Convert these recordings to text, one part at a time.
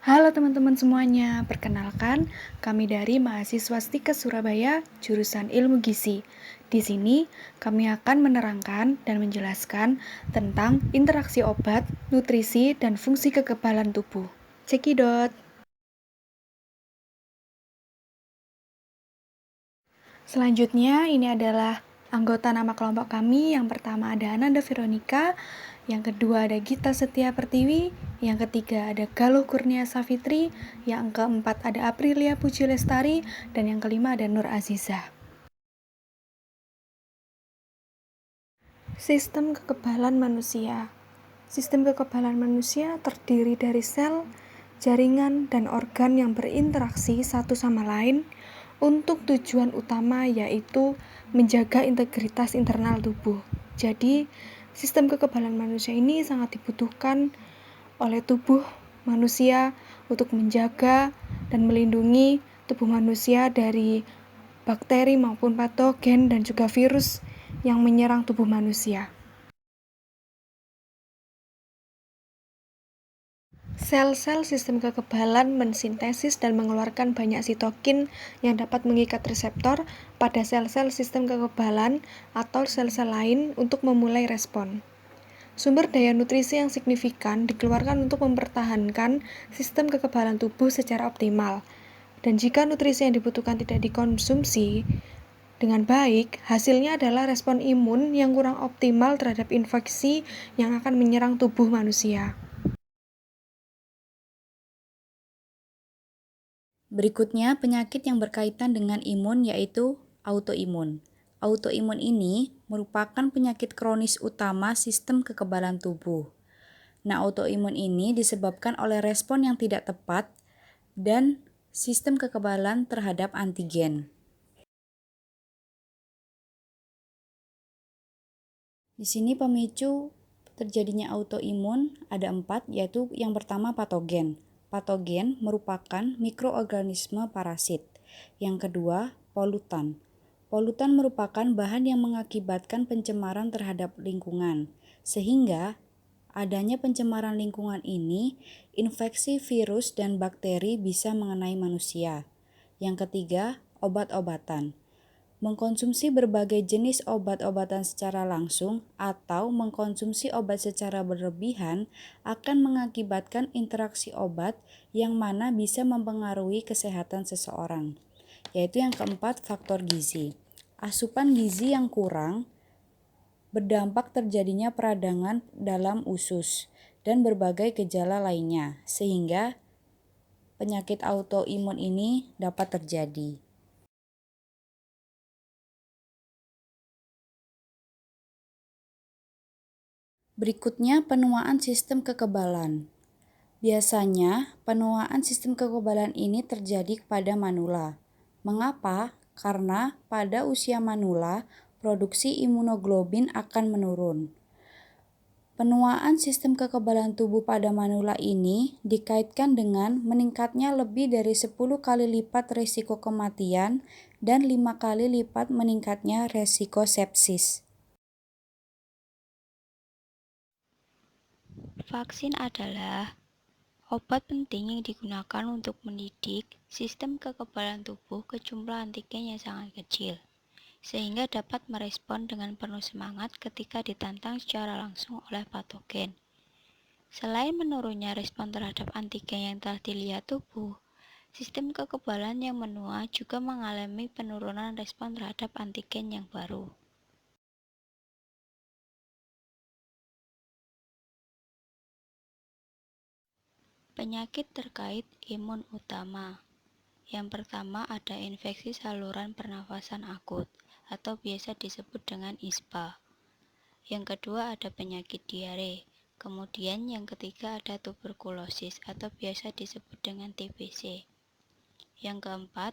Halo teman-teman semuanya, perkenalkan kami dari mahasiswa Stikes Surabaya, jurusan Ilmu Gizi. Di sini kami akan menerangkan dan menjelaskan tentang interaksi obat, nutrisi, dan fungsi kekebalan tubuh. Cekidot. Selanjutnya ini adalah anggota nama kelompok kami. Yang pertama ada Ananda Veronica, yang kedua ada Gita Setia Pertiwi, yang ketiga ada Galuh Kurnia Safitri, yang keempat ada Aprilia Puji Lestari, dan yang kelima ada Nur Azizah. Sistem kekebalan manusia. Sistem kekebalan manusia terdiri dari sel, jaringan, dan organ yang berinteraksi satu sama lain untuk tujuan utama yaitu menjaga integritas internal tubuh. Jadi, sistem kekebalan manusia ini sangat dibutuhkan oleh tubuh manusia untuk menjaga dan melindungi tubuh manusia dari bakteri maupun patogen dan juga virus yang menyerang tubuh manusia. Sel-sel sistem kekebalan mensintesis dan mengeluarkan banyak sitokin yang dapat mengikat reseptor pada sel-sel sistem kekebalan atau sel-sel lain untuk memulai respon. Sumber daya nutrisi yang signifikan dikeluarkan untuk mempertahankan sistem kekebalan tubuh secara optimal. Dan jika nutrisi yang dibutuhkan tidak dikonsumsi dengan baik, hasilnya adalah respon imun yang kurang optimal terhadap infeksi yang akan menyerang tubuh manusia. Berikutnya, penyakit yang berkaitan dengan imun yaitu autoimun. Autoimun ini merupakan penyakit kronis utama sistem kekebalan tubuh. Nah, autoimun ini disebabkan oleh respon yang tidak tepat dan sistem kekebalan terhadap antigen. Di sini pemicu terjadinya autoimun ada 4, yaitu yang pertama patogen. Patogen merupakan mikroorganisme parasit. Yang kedua, polutan. Polutan merupakan bahan yang mengakibatkan pencemaran terhadap lingkungan, sehingga adanya pencemaran lingkungan ini, infeksi virus dan bakteri bisa mengenai manusia. Yang ketiga, obat-obatan. Mengkonsumsi berbagai jenis obat-obatan secara langsung atau mengkonsumsi obat secara berlebihan akan mengakibatkan interaksi obat yang mana bisa mempengaruhi kesehatan seseorang. Yaitu yang keempat, faktor gizi. Asupan gizi yang kurang berdampak terjadinya peradangan dalam usus dan berbagai gejala lainnya, sehingga penyakit autoimun ini dapat terjadi. Berikutnya, penuaan sistem kekebalan. Biasanya, penuaan sistem kekebalan ini terjadi pada manula. Mengapa? Karena pada usia manula, produksi imunoglobin akan menurun. Penuaan sistem kekebalan tubuh pada manula ini dikaitkan dengan meningkatnya lebih dari 10 kali lipat risiko kematian dan 5 kali lipat meningkatnya risiko sepsis. Vaksin adalah obat penting yang digunakan untuk mendidik sistem kekebalan tubuh ke jumlah antigen yang sangat kecil, sehingga dapat merespon dengan penuh semangat ketika ditantang secara langsung oleh patogen. Selain menurunnya respon terhadap antigen yang telah dilihat tubuh, sistem kekebalan yang menua juga mengalami penurunan respon terhadap antigen yang baru. Penyakit terkait imun utama. Yang pertama ada infeksi saluran pernafasan akut atau biasa disebut dengan ISPA. Yang kedua ada penyakit diare. Kemudian yang ketiga ada tuberkulosis atau biasa disebut dengan TBC. Yang keempat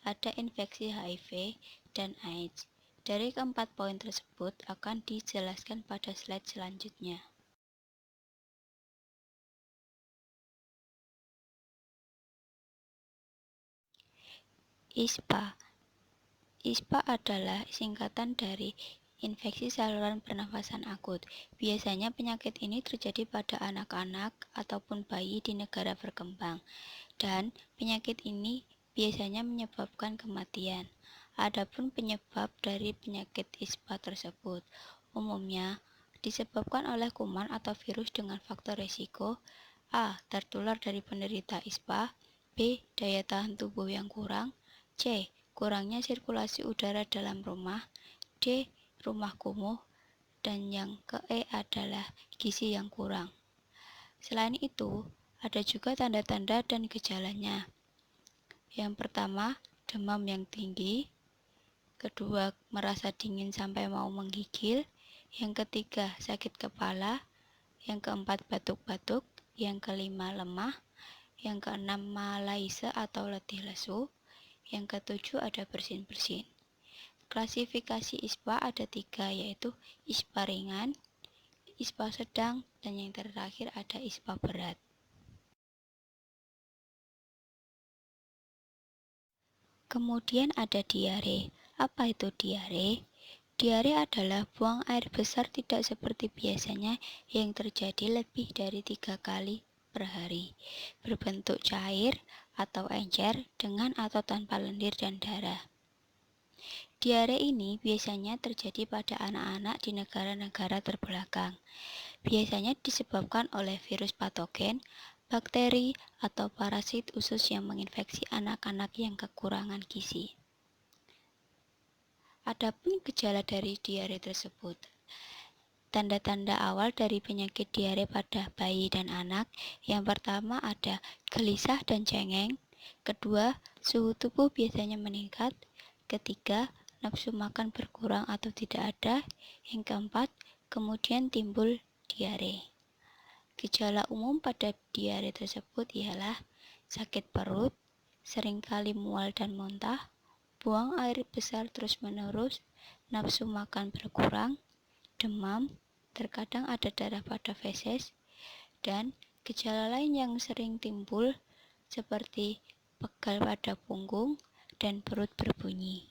ada infeksi HIV dan AIDS. Dari keempat poin tersebut akan dijelaskan pada slide selanjutnya. ISPA. ISPA adalah singkatan dari infeksi saluran pernafasan akut. Biasanya penyakit ini terjadi pada anak-anak ataupun bayi di negara berkembang, dan penyakit ini biasanya menyebabkan kematian. Adapun penyebab dari penyakit ISPA tersebut umumnya disebabkan oleh kuman atau virus dengan faktor risiko: A. Tertular dari penderita ISPA, B. Daya tahan tubuh yang kurang, C. Kurangnya sirkulasi udara dalam rumah, D. Rumah kumuh, dan yang ke-E adalah gizi yang kurang. Selain itu, ada juga tanda-tanda dan gejalanya. Yang pertama, demam yang tinggi. Kedua, merasa dingin sampai mau menggigil. Yang ketiga, sakit kepala. Yang keempat, batuk-batuk. Yang kelima, lemah. Yang keenam, malaise atau letih lesu. Yang ketujuh, ada bersin-bersin. Klasifikasi ISPA ada 3, yaitu ISPA ringan, ISPA sedang, dan yang terakhir ada ISPA berat. Kemudian ada diare. Apa itu diare? Diare adalah buang air besar tidak seperti biasanya yang terjadi lebih dari 3 kali per hari, berbentuk cair atau encer dengan atau tanpa lendir dan darah. Diare ini biasanya terjadi pada anak-anak di negara-negara terbelakang. Biasanya disebabkan oleh virus patogen, bakteri, atau parasit usus yang menginfeksi anak-anak yang kekurangan gizi. Adapun gejala dari diare tersebut. Tanda-tanda awal dari penyakit diare pada bayi dan anak. Yang pertama ada gelisah dan cengeng. Kedua, suhu tubuh biasanya meningkat. Ketiga, nafsu makan berkurang atau tidak ada. Yang keempat, kemudian timbul diare. Gejala umum pada diare tersebut ialah sakit perut, seringkali mual dan muntah, buang air besar terus-menerus, nafsu makan berkurang, demam, terkadang ada darah pada feses, dan gejala lain yang sering timbul seperti pegal pada punggung dan perut berbunyi.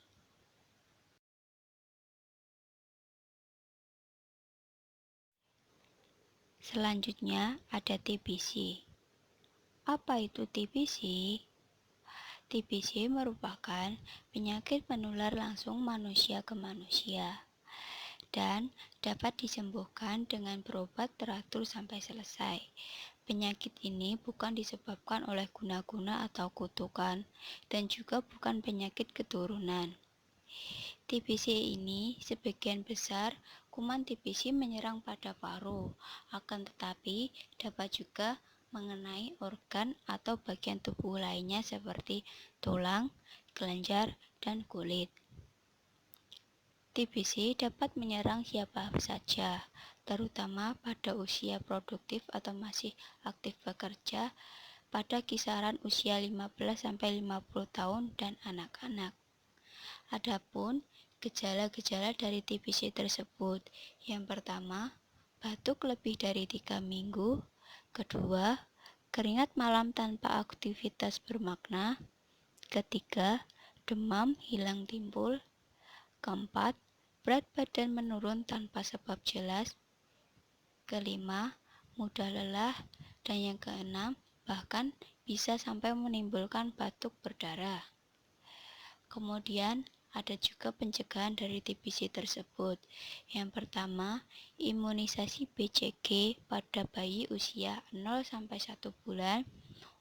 Selanjutnya ada TBC. Apa itu TBC? TBC merupakan penyakit menular langsung manusia ke manusia dan dapat disembuhkan dengan berobat teratur sampai selesai. Penyakit ini bukan disebabkan oleh guna-guna atau kutukan dan juga bukan penyakit keturunan. TBC ini sebagian besar kuman TBC menyerang pada paru, akan tetapi dapat juga mengenai organ atau bagian tubuh lainnya seperti tulang, kelenjar, dan kulit. TBC dapat menyerang siapa saja, terutama pada usia produktif atau masih aktif bekerja pada kisaran usia 15-50 tahun dan anak-anak. Adapun gejala-gejala dari TBC tersebut, yang pertama, batuk lebih dari 3 minggu. Kedua, keringat malam tanpa aktivitas bermakna. Ketiga, demam hilang timbul. Keempat, berat badan menurun tanpa sebab jelas. Kelima, mudah lelah. Dan yang keenam, bahkan bisa sampai menimbulkan batuk berdarah. Kemudian, ada juga pencegahan dari TBC tersebut. Yang pertama, imunisasi BCG pada bayi usia 0-1 bulan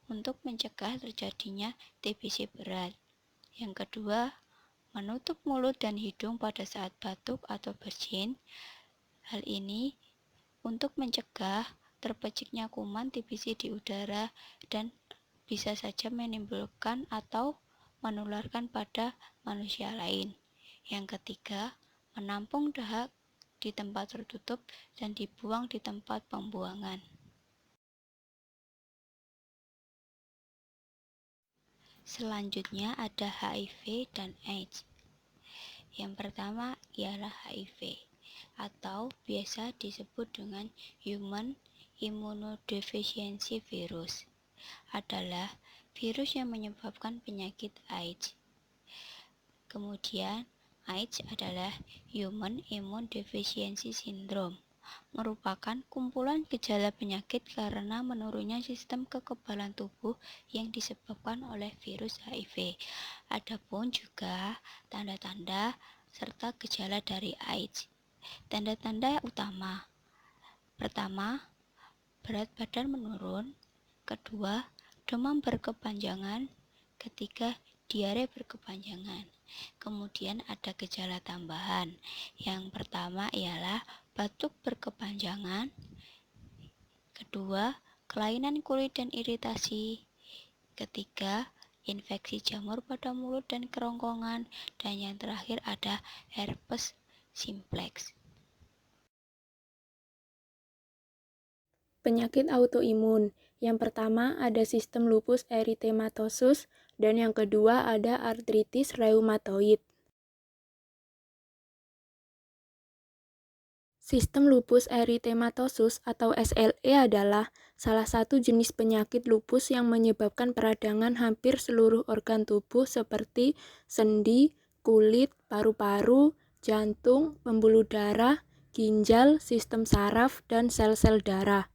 untuk mencegah terjadinya TBC berat. Yang kedua, menutup mulut dan hidung pada saat batuk atau bersin. Hal ini untuk mencegah terpeciknya kuman TBC di udara dan bisa saja menimbulkan atau menularkan pada manusia lain. Yang ketiga, menampung dahak di tempat tertutup dan dibuang di tempat pembuangan. Selanjutnya ada HIV dan AIDS. Yang pertama ialah HIV atau biasa disebut dengan Human Immunodeficiency Virus. Adalah virus yang menyebabkan penyakit AIDS. Kemudian AIDS adalah Human Immunodeficiency Syndrome, merupakan kumpulan gejala penyakit karena menurunnya sistem kekebalan tubuh yang disebabkan oleh virus HIV. Adapun juga tanda-tanda serta gejala dari AIDS. Tanda-tanda utama: pertama, berat badan menurun; kedua, demam berkepanjangan; ketiga, diare berkepanjangan. Kemudian ada gejala tambahan. Yang pertama ialah batuk berkepanjangan, kedua, kelainan kulit dan iritasi, ketiga, infeksi jamur pada mulut dan kerongkongan, dan yang terakhir ada herpes simplex. Penyakit autoimun. Yang pertama ada sistem lupus erythematosus dan yang kedua ada artritis reumatoid. Sistem lupus erythematosus atau SLE adalah salah satu jenis penyakit lupus yang menyebabkan peradangan hampir seluruh organ tubuh seperti sendi, kulit, paru-paru, jantung, pembuluh darah, ginjal, sistem saraf, dan sel-sel darah.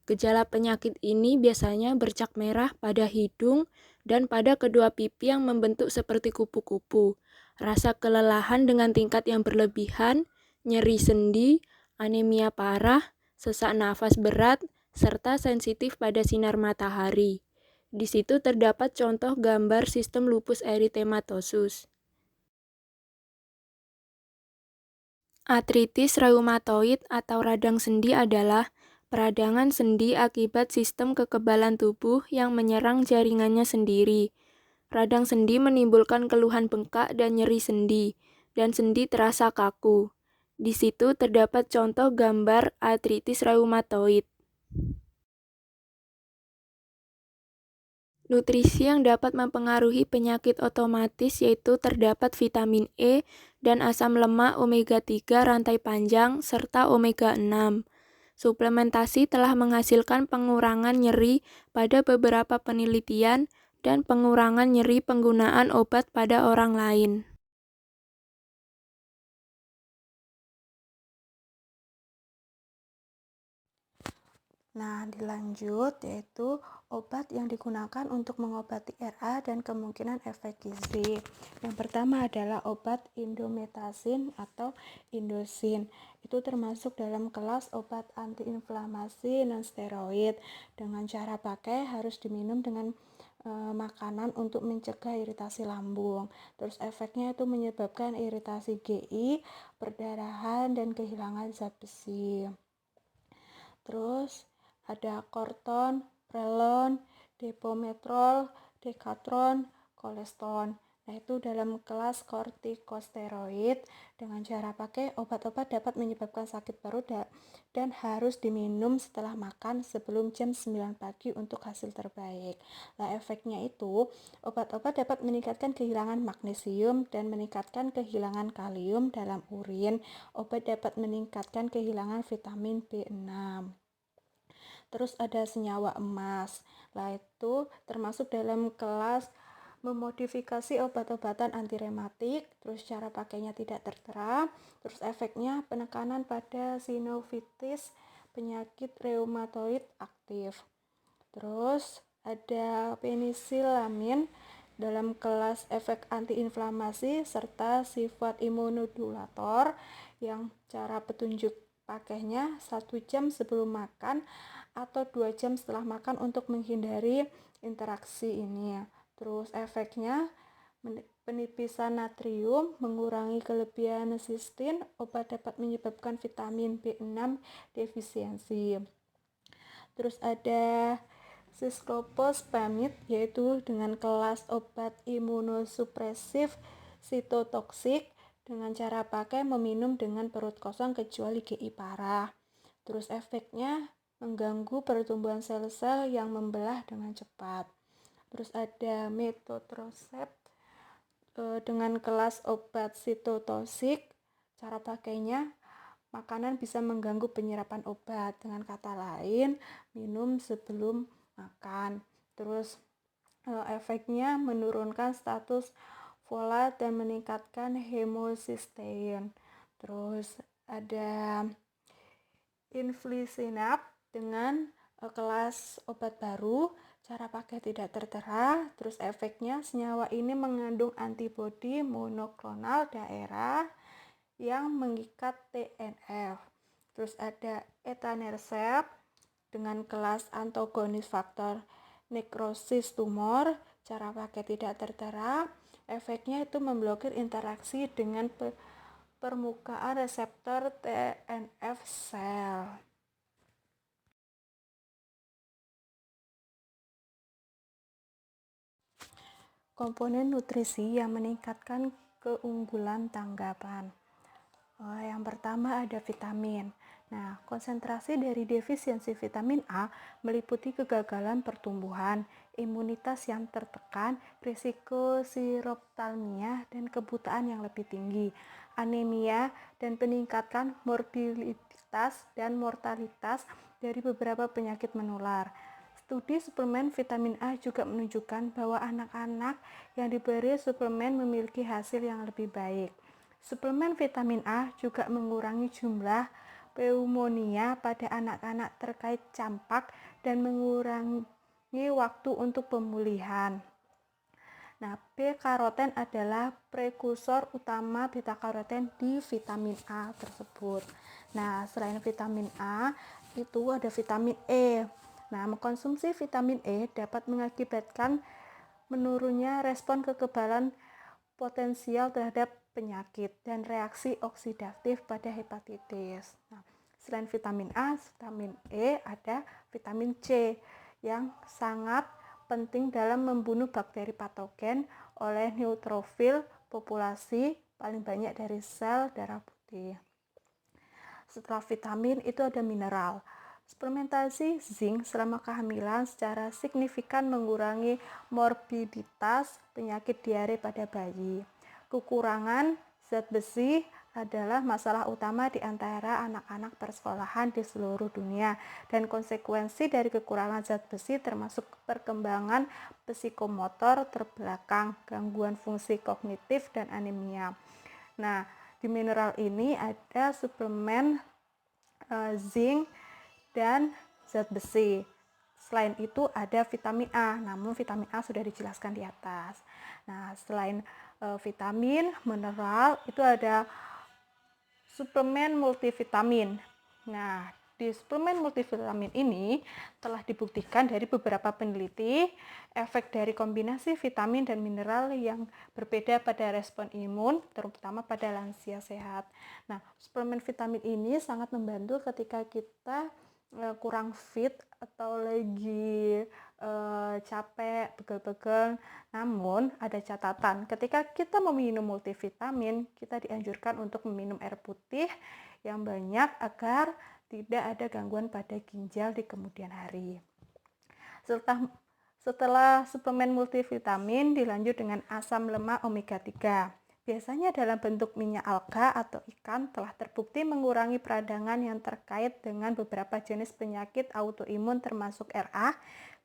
Gejala penyakit ini biasanya bercak merah pada hidung dan pada kedua pipi yang membentuk seperti kupu-kupu. Rasa kelelahan dengan tingkat yang berlebihan, nyeri sendi, anemia parah, sesak nafas berat, serta sensitif pada sinar matahari. Di situ terdapat contoh gambar sistem lupus erythematosus. Artritis reumatoid atau radang sendi adalah peradangan sendi akibat sistem kekebalan tubuh yang menyerang jaringannya sendiri. Radang sendi menimbulkan keluhan bengkak dan nyeri sendi, dan sendi terasa kaku. Di situ terdapat contoh gambar artritis reumatoid. Nutrisi yang dapat mempengaruhi penyakit otomatis yaitu terdapat vitamin E dan asam lemak omega 3 rantai panjang serta omega 6. Suplementasi telah menghasilkan pengurangan nyeri pada beberapa penelitian dan pengurangan nyeri penggunaan obat pada orang lain. Nah, dilanjut yaitu obat yang digunakan untuk mengobati RA dan kemungkinan efek gizi. Yang pertama adalah obat indomethacin atau indosin. Itu termasuk dalam kelas obat antiinflamasi non-steroid. Dengan cara pakai harus diminum dengan makanan untuk mencegah iritasi lambung. Terus efeknya itu menyebabkan iritasi GI, perdarahan, dan kehilangan zat besi. Terus ada korton, prelon, depometrol, dekatron, koleston. Nah, itu dalam kelas kortikosteroid. Dengan cara pakai, obat-obat dapat menyebabkan sakit perut dan harus diminum setelah makan sebelum jam 9 pagi untuk hasil terbaik. Nah, efeknya itu, obat-obat dapat meningkatkan kehilangan magnesium dan meningkatkan kehilangan kalium dalam urin. Obat dapat meningkatkan kehilangan vitamin B6. Terus ada senyawa emas. Nah, itu termasuk dalam kelas memodifikasi obat-obatan antirematik. Terus cara pakainya tidak tertera. Terus efeknya penekanan pada sinovitis, penyakit reumatoid aktif. Terus ada penisilamin dalam kelas efek antiinflamasi serta sifat imunodulator yang cara petunjuk pakainya 1 jam sebelum makan atau 2 jam setelah makan untuk menghindari interaksi ini. Terus efeknya penipisan natrium, mengurangi kelebihan sistin, obat dapat menyebabkan vitamin B6 defisiensi. Terus ada cisklopospamid yaitu dengan kelas obat imunosupresif sitotoksik. Dengan cara pakai meminum dengan perut kosong kecuali GI parah. Terus efeknya mengganggu pertumbuhan sel-sel yang membelah dengan cepat. Terus ada methotrexate dengan kelas obat sitotoksik. Cara pakainya, makanan bisa mengganggu penyerapan obat. Dengan kata lain, minum sebelum makan. Terus efeknya menurunkan status folat dan meningkatkan homocysteine. Terus ada infliximab dengan kelas obat baru, cara pakai tidak tertera. Terus efeknya, senyawa ini mengandung antibodi monoklonal daerah yang mengikat TNF. Terus ada etanercept dengan kelas antagonis faktor nekrosis tumor, cara pakai tidak tertera. Efeknya itu memblokir interaksi dengan permukaan reseptor TNF sel. Komponen nutrisi yang meningkatkan keunggulan tanggapan. Yang pertama ada vitamin. Nah, konsentrasi dari defisiensi vitamin A meliputi kegagalan pertumbuhan, imunitas yang tertekan, risiko siroptalmia dan kebutaan yang lebih tinggi, anemia, dan peningkatan morbiditas dan mortalitas dari beberapa penyakit menular. Studi suplemen vitamin A juga menunjukkan bahwa anak-anak yang diberi suplemen memiliki hasil yang lebih baik. Suplemen vitamin A juga mengurangi jumlah pneumonia pada anak-anak terkait campak dan mengurangi waktu untuk pemulihan. Nah, B-karoten adalah prekursor utama beta-karoten di vitamin A tersebut. Nah, selain vitamin A, itu ada vitamin E. Nah, mengkonsumsi vitamin E dapat mengakibatkan menurunnya respon kekebalan potensial terhadap penyakit dan reaksi oksidatif pada hepatitis. Nah, selain vitamin A, vitamin E, ada vitamin C yang sangat penting dalam membunuh bakteri patogen oleh neutrofil populasi paling banyak dari sel darah putih. Setelah vitamin itu ada mineral. Suplementasi zinc selama kehamilan secara signifikan mengurangi morbiditas penyakit diare pada bayi. Kekurangan zat besi adalah masalah utama di antara anak-anak persekolahan di seluruh dunia, dan konsekuensi dari kekurangan zat besi termasuk perkembangan psikomotor terbelakang, gangguan fungsi kognitif, dan anemia. Nah, di mineral ini ada suplemen zinc dan zat besi. Selain itu ada vitamin A, namun vitamin A sudah dijelaskan di atas. Nah, selain vitamin, mineral, itu ada suplemen multivitamin. Nah, di suplemen multivitamin ini telah dibuktikan dari beberapa peneliti efek dari kombinasi vitamin dan mineral yang berbeda pada respon imun, terutama pada lansia sehat. Nah, suplemen vitamin ini sangat membantu ketika kita kurang fit atau lagi capek, pegel-pegel. Namun ada catatan, ketika kita meminum multivitamin, kita dianjurkan untuk meminum air putih yang banyak agar tidak ada gangguan pada ginjal di kemudian hari. Setelah suplemen multivitamin dilanjut dengan asam lemak omega 3. Biasanya dalam bentuk minyak alga atau ikan, telah terbukti mengurangi peradangan yang terkait dengan beberapa jenis penyakit autoimun termasuk RA,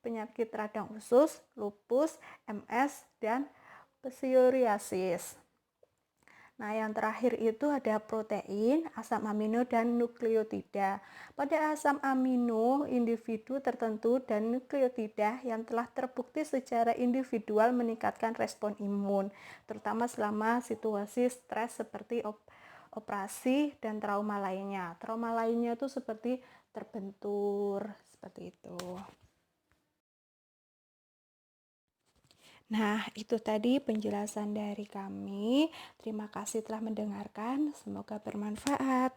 penyakit radang usus, lupus, MS, dan psoriasis. Nah, yang terakhir itu ada protein, asam amino, dan nukleotida. Pada asam amino, individu tertentu dan nukleotida yang telah terbukti secara individual meningkatkan respon imun, terutama selama situasi stres seperti operasi dan trauma lainnya. Trauma lainnya itu seperti terbentur, seperti itu. Nah, itu tadi penjelasan dari kami. Terima kasih telah mendengarkan. Semoga bermanfaat.